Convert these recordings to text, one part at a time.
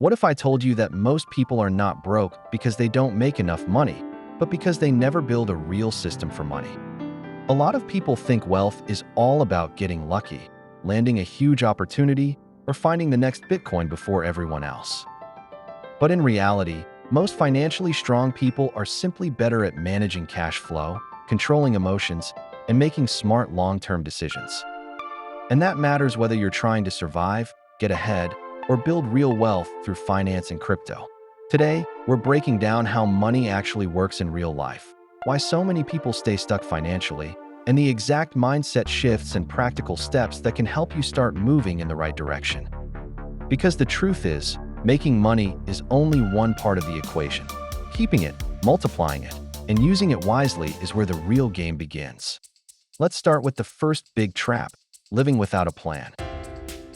What if I told you that most people are not broke because they don't make enough money, but because they never build a real system for money? A lot of people think wealth is all about getting lucky, landing a huge opportunity, or finding the next Bitcoin before everyone else. But in reality, most financially strong people are simply better at managing cash flow, controlling emotions, and making smart long-term decisions. And that matters whether you're trying to survive, get ahead, or build real wealth through finance and crypto. Today, we're breaking down how money actually works in real life, why so many people stay stuck financially, and the exact mindset shifts and practical steps that can help you start moving in the right direction. Because the truth is, making money is only one part of the equation. Keeping it, multiplying it, and using it wisely is where the real game begins. Let's start with the first big trap: living without a plan.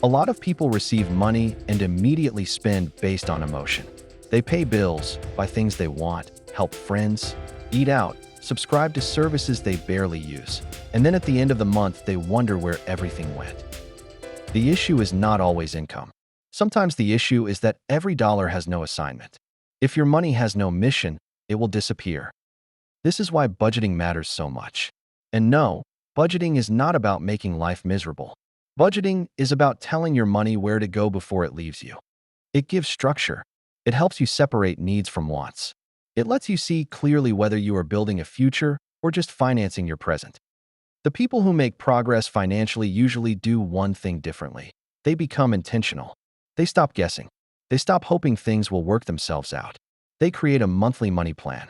A lot of people receive money and immediately spend based on emotion. They pay bills, buy things they want, help friends, eat out, subscribe to services they barely use, and then at the end of the month they wonder where everything went. The issue is not always income. Sometimes the issue is that every dollar has no assignment. If your money has no mission, it will disappear. This is why budgeting matters so much. And no, budgeting is not about making life miserable. Budgeting is about telling your money where to go before it leaves you. It gives structure. It helps you separate needs from wants. It lets you see clearly whether you are building a future or just financing your present. The people who make progress financially usually do one thing differently. They become intentional. They stop guessing. They stop hoping things will work themselves out. They create a monthly money plan.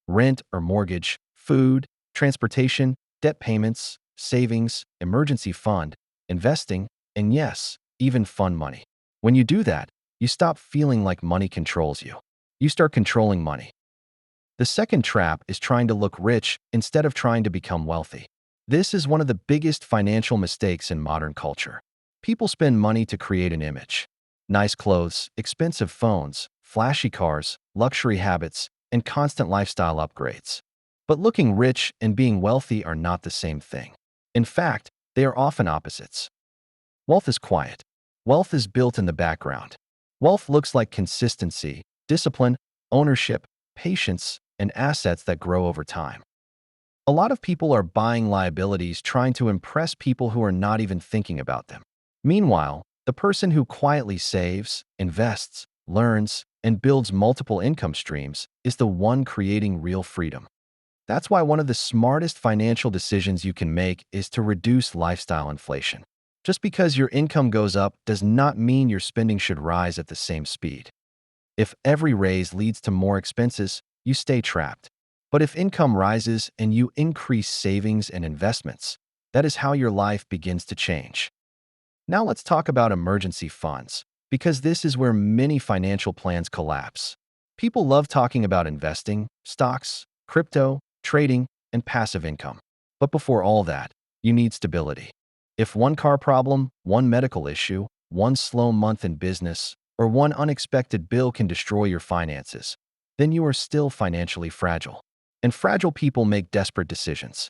Rent or mortgage, food, transportation, debt payments, savings, emergency fund, investing, and yes, even fun money. When you do that, you stop feeling like money controls you. You start controlling money. The second trap is trying to look rich instead of trying to become wealthy. This is one of the biggest financial mistakes in modern culture. People spend money to create an image. Nice clothes, expensive phones, flashy cars, luxury habits, and constant lifestyle upgrades. But looking rich and being wealthy are not the same thing. In fact, they are often opposites. Wealth is quiet. Wealth is built in the background. Wealth looks like consistency, discipline, ownership, patience, and assets that grow over time. A lot of people are buying liabilities trying to impress people who are not even thinking about them. Meanwhile, the person who quietly saves, invests, learns, and builds multiple income streams is the one creating real freedom. That's why one of the smartest financial decisions you can make is to reduce lifestyle inflation. Just because your income goes up does not mean your spending should rise at the same speed. If every raise leads to more expenses, you stay trapped. But if income rises and you increase savings and investments, that is how your life begins to change. Now let's talk about emergency funds, because this is where many financial plans collapse. People love talking about investing, stocks, crypto, trading, and passive income. But before all that, you need stability. If one car problem, one medical issue, one slow month in business, or one unexpected bill can destroy your finances, then you are still financially fragile. And fragile people make desperate decisions.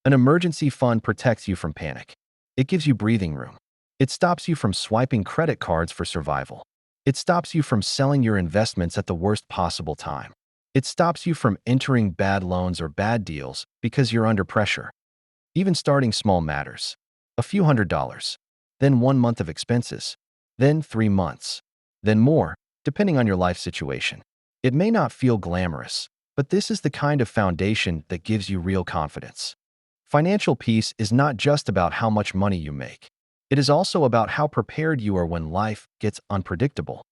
An emergency fund protects you from panic. It gives you breathing room. It stops you from swiping credit cards for survival. It stops you from selling your investments at the worst possible time. It stops you from entering bad loans or bad deals because you're under pressure. Even starting small matters. A few $100s, then 1 month of expenses, then 3 months, then more, depending on your life situation. It may not feel glamorous, but this is the kind of foundation that gives you real confidence. Financial peace is not just about how much money you make. It is also about how prepared you are when life gets unpredictable.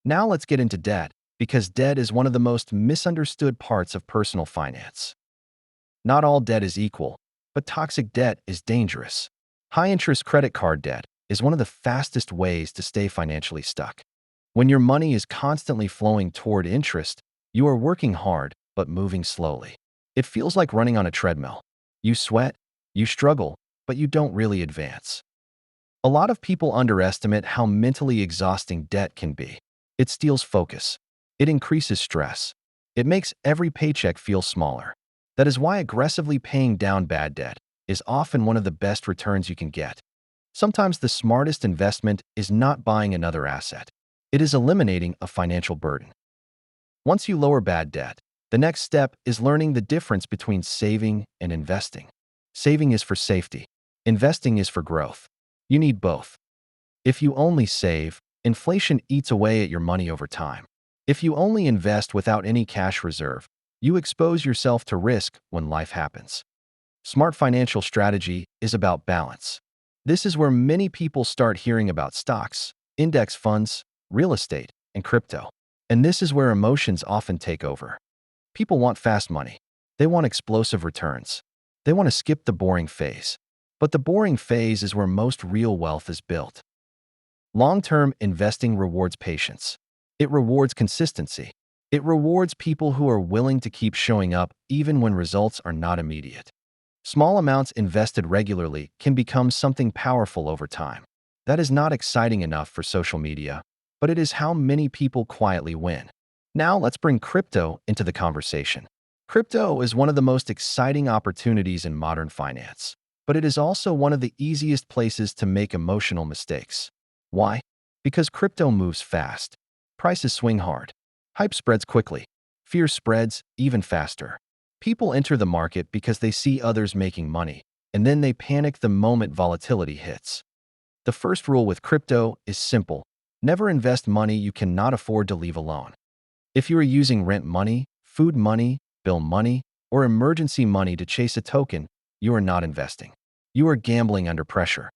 Now let's get into debt, because debt is one of the most misunderstood parts of personal finance. Not all debt is equal, but toxic debt is dangerous. High-interest credit card debt is one of the fastest ways to stay financially stuck. When your money is constantly flowing toward interest, you are working hard but moving slowly. It feels like running on a treadmill. You sweat, you struggle, but you don't really advance. A lot of people underestimate how mentally exhausting debt can be. It steals focus. It increases stress. It makes every paycheck feel smaller. That is why aggressively paying down bad debt is often one of the best returns you can get. Sometimes the smartest investment is not buying another asset. It is eliminating a financial burden. Once you lower bad debt, the next step is learning the difference between saving and investing. Saving is for safety. Investing is for growth. You need both. If you only save, inflation eats away at your money over time. If you only invest without any cash reserve, you expose yourself to risk when life happens. Smart financial strategy is about balance. This is where many people start hearing about stocks, index funds, real estate, and crypto. And this is where emotions often take over. People want fast money. They want explosive returns. They want to skip the boring phase. But the boring phase is where most real wealth is built. Long-term investing rewards patience. It rewards consistency. It rewards people who are willing to keep showing up even when results are not immediate. Small amounts invested regularly can become something powerful over time. That is not exciting enough for social media, but it is how many people quietly win. Now let's bring crypto into the conversation. Crypto is one of the most exciting opportunities in modern finance, but it is also one of the easiest places to make emotional mistakes. Why? Because crypto moves fast. Prices swing hard. Hype spreads quickly. Fear spreads even faster. People enter the market because they see others making money, and then they panic the moment volatility hits. The first rule with crypto is simple. Never invest money you cannot afford to leave alone. If you are using rent money, food money, bill money, or emergency money to chase a token, you are not investing. You are gambling under pressure.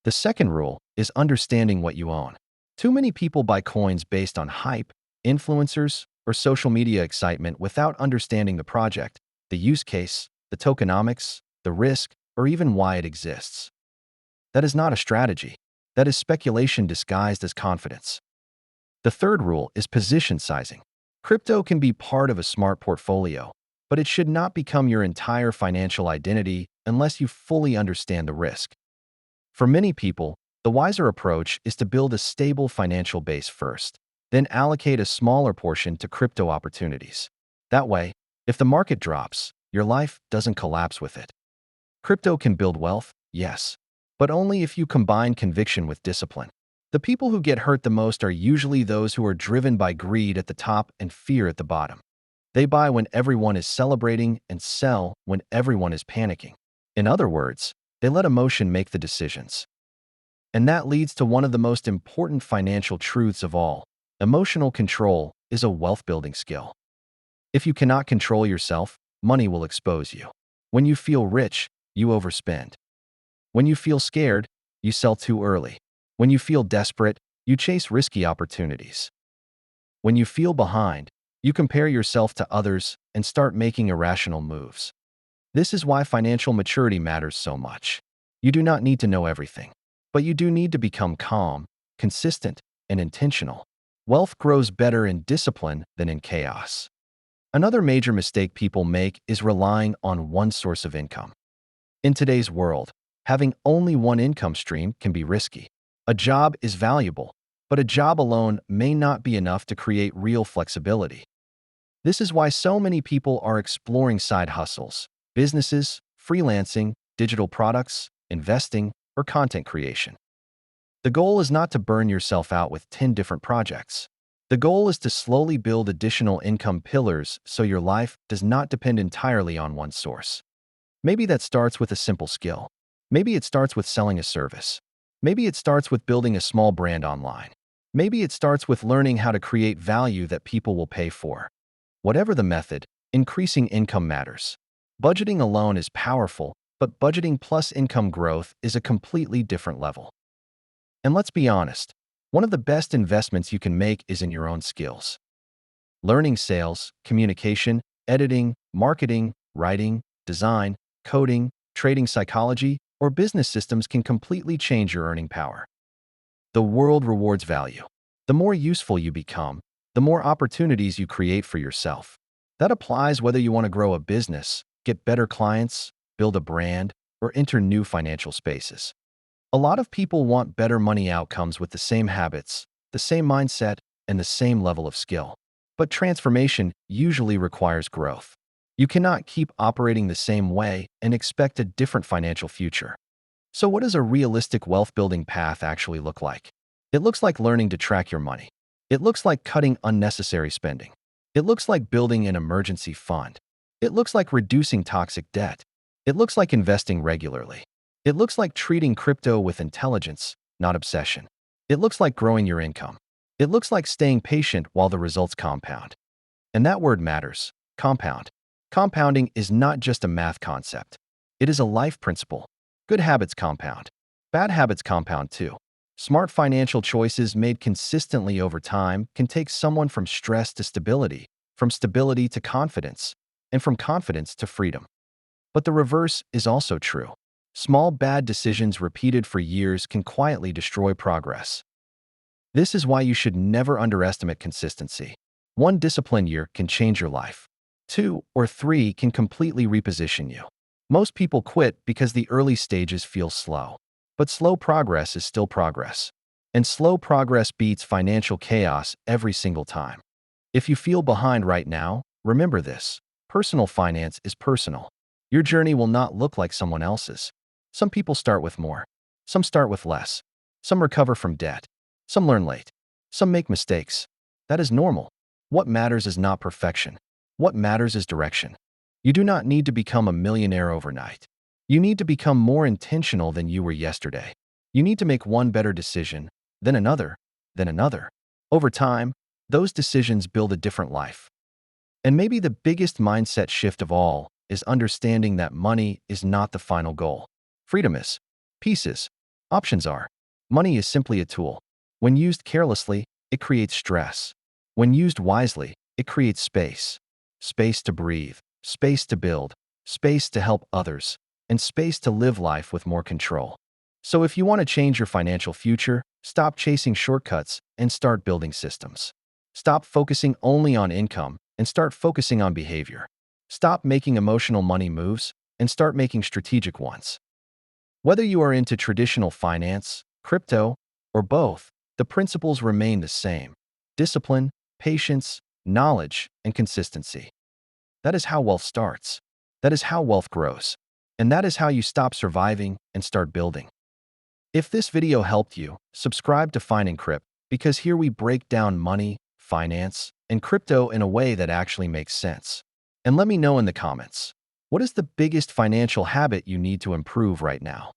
The second rule is understanding what you own. Too many people buy coins based on hype, influencers, or social media excitement without understanding the project, the use case, the tokenomics, the risk, or even why it exists. That is not a strategy. That is speculation disguised as confidence. The third rule is position sizing. Crypto can be part of a smart portfolio, but it should not become your entire financial identity unless you fully understand the risk. For many people, the wiser approach is to build a stable financial base first, then allocate a smaller portion to crypto opportunities. That way, if the market drops, your life doesn't collapse with it. Crypto can build wealth, yes, but only if you combine conviction with discipline. The people who get hurt the most are usually those who are driven by greed at the top and fear at the bottom. They buy when everyone is celebrating and sell when everyone is panicking. In other words, they let emotion make the decisions. And that leads to one of the most important financial truths of all. Emotional control is a wealth-building skill. If you cannot control yourself, money will expose you. When you feel rich, you overspend. When you feel scared, you sell too early. When you feel desperate, you chase risky opportunities. When you feel behind, you compare yourself to others and start making irrational moves. This is why financial maturity matters so much. You do not need to know everything, but you do need to become calm, consistent, and intentional. Wealth grows better in discipline than in chaos. Another major mistake people make is relying on one source of income. In today's world, having only one income stream can be risky. A job is valuable, but a job alone may not be enough to create real flexibility. This is why so many people are exploring side hustles, businesses, freelancing, digital products, investing, or content creation. The goal is not to burn yourself out with 10 different projects. The goal is to slowly build additional income pillars so your life does not depend entirely on one source. Maybe that starts with a simple skill. Maybe it starts with selling a service. Maybe it starts with building a small brand online. Maybe it starts with learning how to create value that people will pay for. Whatever the method, increasing income matters. Budgeting alone is powerful, but budgeting plus income growth is a completely different level. And let's be honest, one of the best investments you can make is in your own skills. Learning sales, communication, editing, marketing, writing, design, coding, trading psychology, or business systems can completely change your earning power. The world rewards value. The more useful you become, the more opportunities you create for yourself. That applies whether you want to grow a business, get better clients, build a brand, or enter new financial spaces. A lot of people want better money outcomes with the same habits, the same mindset, and the same level of skill. But transformation usually requires growth. You cannot keep operating the same way and expect a different financial future. So what does a realistic wealth-building path actually look like? It looks like learning to track your money. It looks like cutting unnecessary spending. It looks like building an emergency fund. It looks like reducing toxic debt. It looks like investing regularly. It looks like treating crypto with intelligence, not obsession. It looks like growing your income. It looks like staying patient while the results compound. And that word matters. Compound. Compounding is not just a math concept. It is a life principle. Good habits compound. Bad habits compound too. Smart financial choices made consistently over time can take someone from stress to stability, from stability to confidence, and from confidence to freedom. But the reverse is also true. Small bad decisions repeated for years can quietly destroy progress. This is why you should never underestimate consistency. One disciplined year can change your life. 2 or 3 can completely reposition you. Most people quit because the early stages feel slow. But slow progress is still progress. And slow progress beats financial chaos every single time. If you feel behind right now, remember this. Personal finance is personal. Your journey will not look like someone else's. Some people start with more. Some start with less. Some recover from debt. Some learn late. Some make mistakes. That is normal. What matters is not perfection. What matters is direction. You do not need to become a millionaire overnight. You need to become more intentional than you were yesterday. You need to make one better decision, then another, then another. Over time, those decisions build a different life. And maybe the biggest mindset shift of all is understanding that money is not the final goal. Freedom is. Peace is. Options are. Money is simply a tool. When used carelessly, it creates stress. When used wisely, it creates space. Space to breathe, space to build, space to help others, and space to live life with more control. So if you want to change your financial future, stop chasing shortcuts and start building systems. Stop focusing only on income and start focusing on behavior. Stop making emotional money moves and start making strategic ones. Whether you are into traditional finance, crypto, or both, the principles remain the same: discipline, patience, knowledge, and consistency. That is how wealth starts. That is how wealth grows. And that is how you stop surviving and start building. If this video helped you, subscribe to Fine and Crypt, because here we break down money, finance, and crypto in a way that actually makes sense. And let me know in the comments, what is the biggest financial habit you need to improve right now?